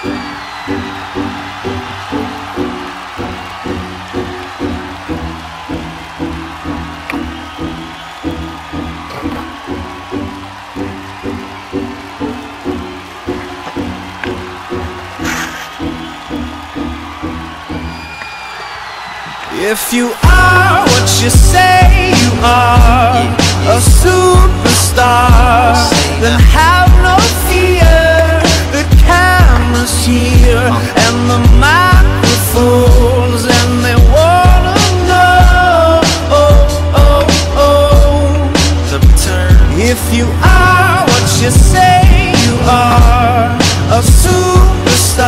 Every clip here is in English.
If you are what you say you are, a superstar, then have no fear. The camera's here and the microphones, and they wanna know, if you are what you say you are, a superstar,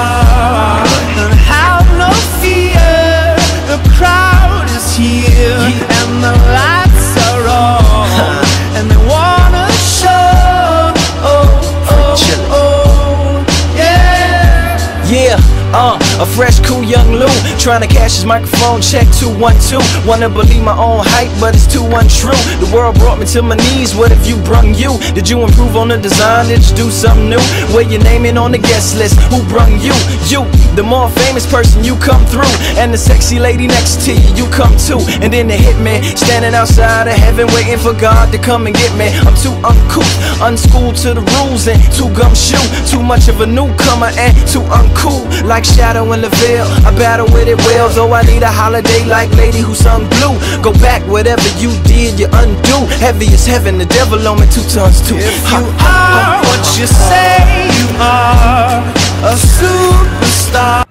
then have no fear. The crowd is here and the lights are on, and they wanna show, yeah. A fresh, cool young Lou, trying to cash his microphone check 212. Wanna believe my own hype, but it's too untrue. The world brought me to my knees, what have you brung you? Did you improve on the design, did you do something new? Where your name in on the guest list, who brung you? You, the more famous person, you come through. And the sexy lady next to you, you come too. And then the hitman, standing outside of heaven, waiting for God to come and get me. I'm too uncouth, unschooled to the rules, and too gumshoe. Too much of a newcomer and too uncool. Like Shadow in the veil, I battle with it well. Though I need a holiday like Lady who sung blue. Go back, whatever you did, you undo. Heavy as heaven, the devil on me 2 tons too. If you are what you say you are, a superstar,